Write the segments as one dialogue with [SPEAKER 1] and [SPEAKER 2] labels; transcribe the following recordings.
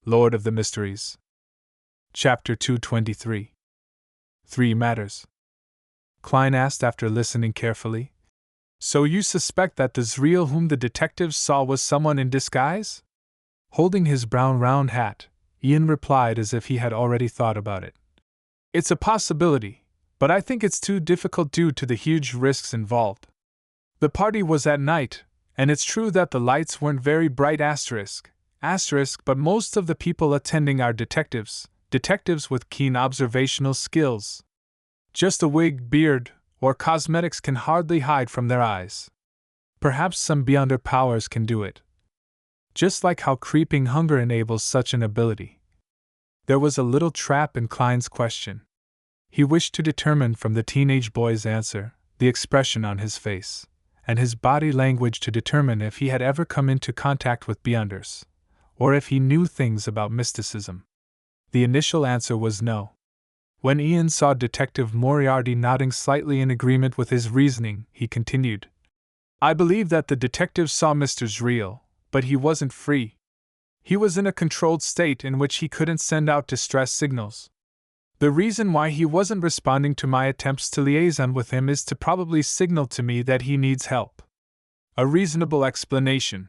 [SPEAKER 1] Lord of the Mysteries. Chapter 223. 3 Matters. Klein asked after listening carefully. So you suspect that the Zriel whom the detectives saw was someone in disguise? Holding his brown round hat, Ian replied as if he had already thought about it. It's a possibility, but I think it's too difficult due to the huge risks involved. The party was at night, and it's true that the lights weren't very bright but most of the people attending are detectives with keen observational skills. Just a wig, beard, or cosmetics can hardly hide from their eyes. Perhaps some beyonder powers can do it. Just like how creeping hunger enables such an ability. There was a little trap in Klein's question. He wished to determine from the teenage boy's answer, the expression on his face, and his body language to determine if he had ever come into contact with beyonders, or if he knew things about mysticism. The initial answer was no. When Ian saw Detective Moriarty nodding slightly in agreement with his reasoning, he continued. I believe that the detective saw Mr. Zriel, but he wasn't free. He was in a controlled state in which he couldn't send out distress signals. The reason why he wasn't responding to my attempts to liaison with him is to probably signal to me that he needs help. A reasonable explanation.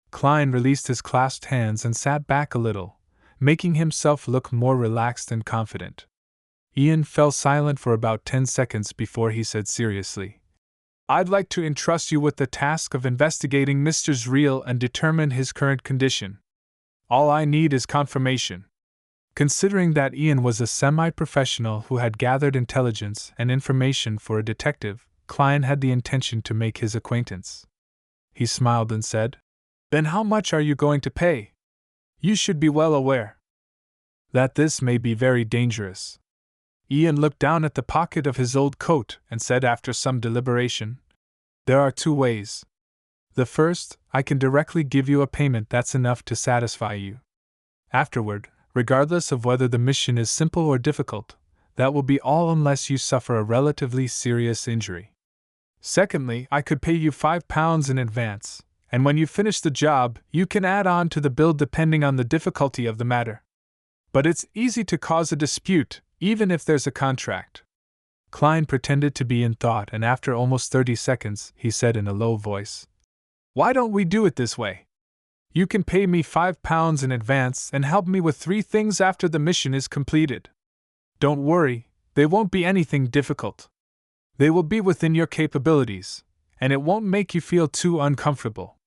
[SPEAKER 1] Klein released his clasped hands and sat back a little, making himself look more relaxed and confident. Ian fell silent for about 10 seconds before he said seriously, I'd like to entrust you with the task of investigating Mr. Zriel and determine his current condition. All I need is confirmation. Considering that Ian was a semi-professional who had gathered intelligence and information for a detective, Klein had the intention to make his acquaintance. He smiled and said, Then how much are you going to pay? You should be well aware that this may be very dangerous. Ian looked down at the pocket of his old coat and said after some deliberation, There are 2 ways. The first, I can directly give you a payment that's enough to satisfy you. Afterward, regardless of whether the mission is simple or difficult, that will be all unless you suffer a relatively serious injury. Secondly, I could pay you £5 in advance, and when you finish the job, you can add on to the bill depending on the difficulty of the matter. But it's easy to cause a dispute, even if there's a contract. Klein pretended to be in thought, and after almost 30 seconds, he said in a low voice, Why don't we do it this way? You can pay me £5 in advance and help me with 3 things after the mission is completed. Don't worry, they won't be anything difficult. They will be within your capabilities, and it won't make you feel too uncomfortable.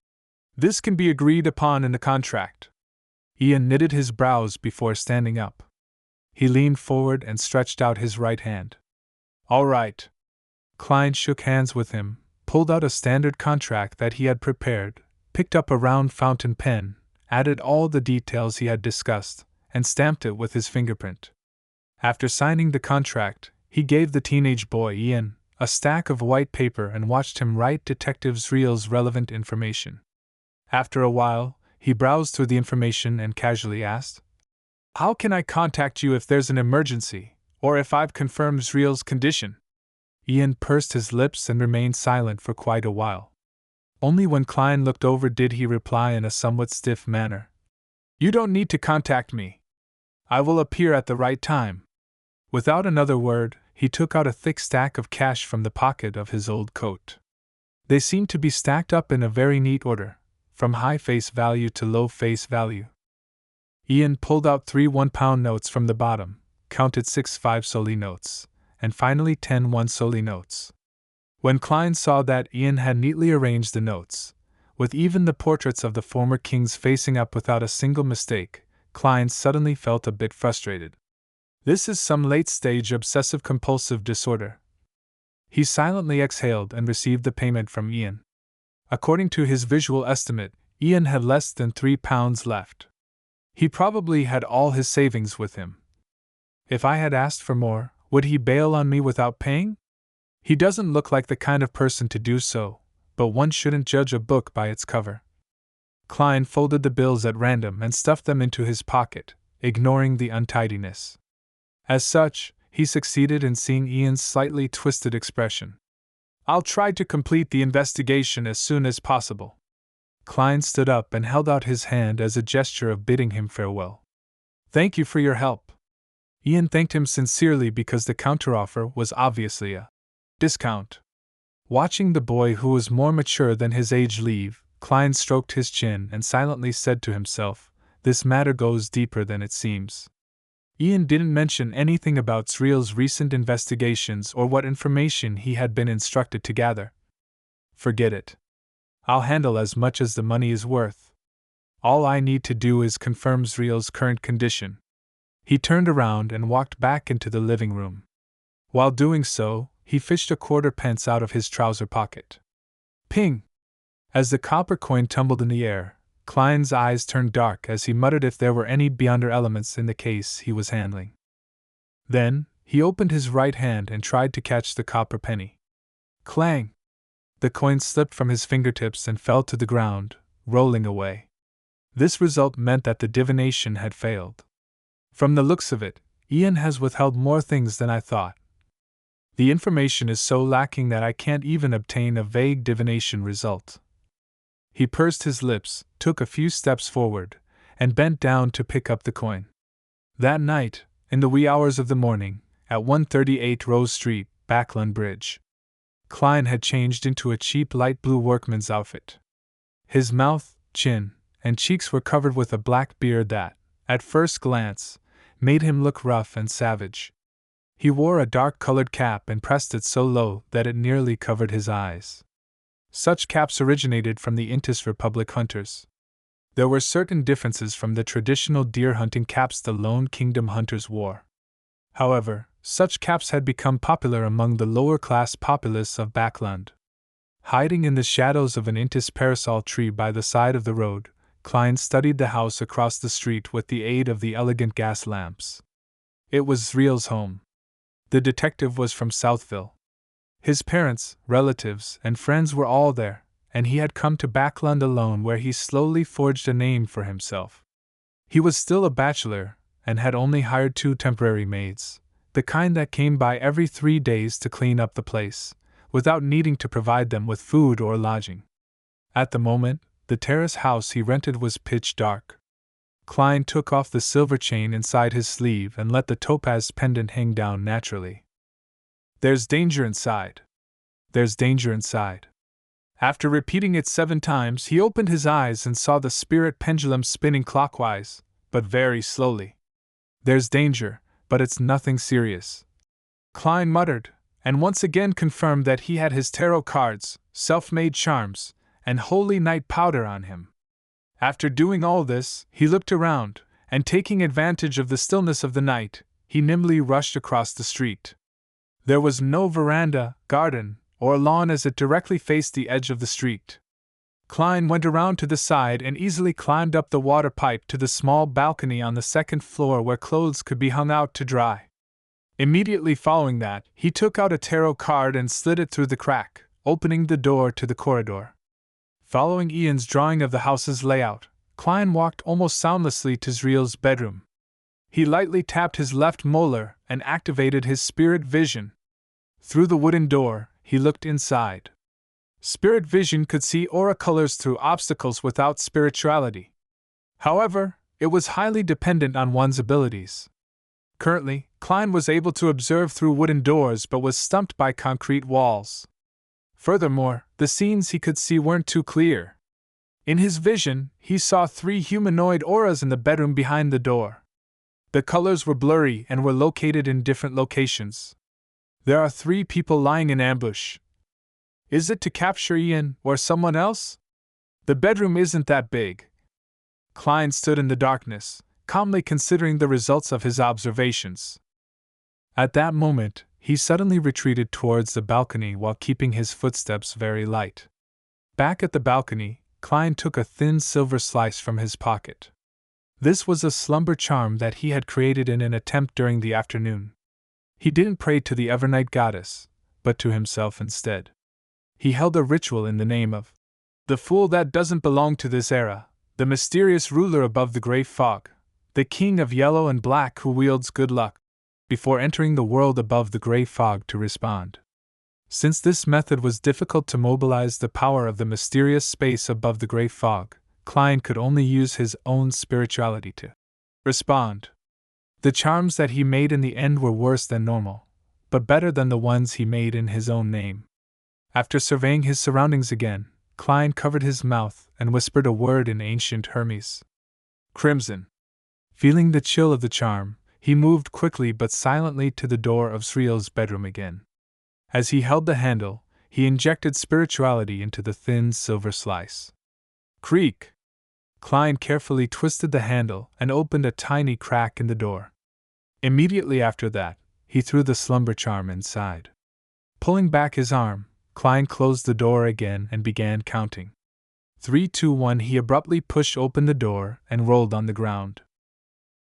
[SPEAKER 1] This can be agreed upon in the contract. Ian knitted his brows before standing up. He leaned forward and stretched out his right hand. All right. Klein shook hands with him, pulled out a standard contract that he had prepared, picked up a round fountain pen, added all the details he had discussed, and stamped it with his fingerprint. After signing the contract, he gave the teenage boy Ian a stack of white paper and watched him write Detective Zriel's relevant information. After a while, he browsed through the information and casually asked, How can I contact you if there's an emergency, or if I've confirmed Zriel's condition? Ian pursed his lips and remained silent for quite a while. Only when Klein looked over did he reply in a somewhat stiff manner. You don't need to contact me. I will appear at the right time. Without another word, he took out a thick stack of cash from the pocket of his old coat. They seemed to be stacked up in a very neat order, from high face value to low face value. Ian pulled out 3 £1 notes from the bottom, counted 6 5-soldi notes, and finally 10 1-soldi notes. When Klein saw that Ian had neatly arranged the notes, with even the portraits of the former kings facing up without a single mistake, Klein suddenly felt a bit frustrated. This is some late-stage obsessive-compulsive disorder. He silently exhaled and received the payment from Ian. According to his visual estimate, Ian had less than £3 left. He probably had all his savings with him. If I had asked for more, would he bail on me without paying? He doesn't look like the kind of person to do so, but one shouldn't judge a book by its cover. Klein folded the bills at random and stuffed them into his pocket, ignoring the untidiness. As such, he succeeded in seeing Ian's slightly twisted expression. I'll try to complete the investigation as soon as possible. Klein stood up and held out his hand as a gesture of bidding him farewell. "Thank you for your help." Ian thanked him sincerely because the counteroffer was obviously a discount. Watching the boy, who was more mature than his age, leave, Klein stroked his chin and silently said to himself, "This matter goes deeper than it seems." Ian didn't mention anything about Sriel's recent investigations or what information he had been instructed to gather. "Forget it. I'll handle as much as the money is worth. All I need to do is confirm Sriel's current condition." He turned around and walked back into the living room. While doing so, he fished a quarter-pence out of his trouser pocket. Ping! As the copper coin tumbled in the air, Klein's eyes turned dark as he muttered if there were any beyonder elements in the case he was handling. Then, he opened his right hand and tried to catch the copper penny. Clang! The coin slipped from his fingertips and fell to the ground, rolling away. This result meant that the divination had failed. "From the looks of it, Ian has withheld more things than I thought. The information is so lacking that I can't even obtain a vague divination result." He pursed his lips, took a few steps forward, and bent down to pick up the coin. That night, in the wee hours of the morning, at 138 Rose Street, Backland Bridge, Klein had changed into a cheap light blue workman's outfit. His mouth, chin, and cheeks were covered with a black beard that, at first glance, made him look rough and savage. He wore a dark-colored cap and pressed it so low that it nearly covered his eyes. Such caps originated from the Intis Republic hunters. There were certain differences from the traditional deer-hunting caps the Lone Kingdom hunters wore. However, such caps had become popular among the lower-class populace of Backland. Hiding in the shadows of an Intis parasol tree by the side of the road, Klein studied the house across the street with the aid of the elegant gas lamps. It was Sriel's home. The detective was from Southville. His parents, relatives, and friends were all there, and he had come to Backland alone, where he slowly forged a name for himself. He was still a bachelor, and had only hired 2 temporary maids, the kind that came by every 3 days to clean up the place, without needing to provide them with food or lodging. At the moment, the terrace house he rented was pitch dark. Klein took off the silver chain inside his sleeve and let the topaz pendant hang down naturally. "There's danger inside. There's danger inside." After repeating it 7 times, he opened his eyes and saw the spirit pendulum spinning clockwise, but very slowly. "There's danger, but it's nothing serious," Klein muttered, and once again confirmed that he had his tarot cards, self-made charms, and holy night powder on him. After doing all this, he looked around, and taking advantage of the stillness of the night, he nimbly rushed across the street. There was no veranda, garden, or lawn as it directly faced the edge of the street. Klein went around to the side and easily climbed up the water pipe to the small balcony on the 2nd floor where clothes could be hung out to dry. Immediately following that, he took out a tarot card and slid it through the crack, opening the door to the corridor. Following Ian's drawing of the house's layout, Klein walked almost soundlessly to Sriel's bedroom. He lightly tapped his left molar and activated his spirit vision. Through the wooden door, he looked inside. Spirit vision could see aura colors through obstacles without spirituality. However, it was highly dependent on one's abilities. Currently, Klein was able to observe through wooden doors but was stumped by concrete walls. Furthermore, the scenes he could see weren't too clear. In his vision, he saw 3 humanoid auras in the bedroom behind the door. The colors were blurry and were located in different locations. There are 3 people lying in ambush. Is it to capture Ian or someone else? The bedroom isn't that big. Klein stood in the darkness, calmly considering the results of his observations. At that moment, he suddenly retreated towards the balcony while keeping his footsteps very light. Back at the balcony, Klein took a thin silver slice from his pocket. This was a slumber charm that he had created in an attempt during the afternoon. He didn't pray to the Evernight goddess, but to himself instead. He held a ritual in the name of the fool that doesn't belong to this era, the mysterious ruler above the gray fog, the king of yellow and black who wields good luck, before entering the world above the gray fog to respond. Since this method was difficult to mobilize the power of the mysterious space above the gray fog, Klein could only use his own spirituality to respond. The charms that he made in the end were worse than normal, but better than the ones he made in his own name. After surveying his surroundings again, Klein covered his mouth and whispered a word in ancient Hermes. Crimson. Feeling the chill of the charm, he moved quickly but silently to the door of Sriel's bedroom again. As he held the handle, he injected spirituality into the thin silver slice. Creak! Klein carefully twisted the handle and opened a tiny crack in the door. Immediately after that, he threw the slumber charm inside. Pulling back his arm, Klein closed the door again and began counting. 3, 2, 1. He abruptly pushed open the door and rolled on the ground.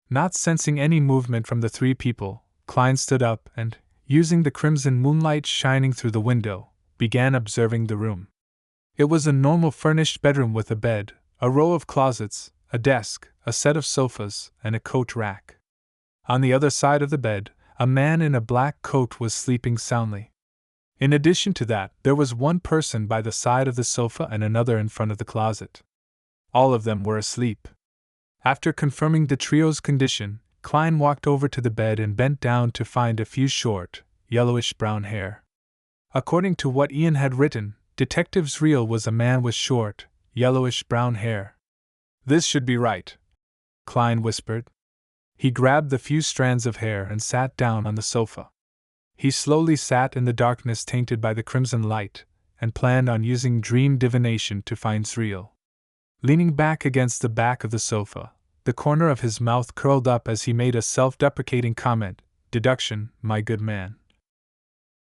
[SPEAKER 1] Not sensing any movement from the three people, Klein stood up and, using the crimson moonlight shining through the window, began observing the room. It was a normal furnished bedroom with a bed, a row of closets, a desk, a set of sofas, and a coat rack. On the other side of the bed, a man in a black coat was sleeping soundly. In addition to that, there was one person by the side of the sofa and another in front of the closet. All of them were asleep. After confirming the trio's condition, Klein walked over to the bed and bent down to find a few short, yellowish-brown hair. According to what Ian had written, Detective Sriel was a man with short, yellowish-brown hair. This should be right, Klein whispered. He grabbed the few strands of hair and sat down on the sofa. He slowly sat in the darkness tainted by the crimson light, and planned on using dream divination to find Sriel. Leaning back against the back of the sofa, the corner of his mouth curled up as he made a self-deprecating comment, "Deduction, my good man."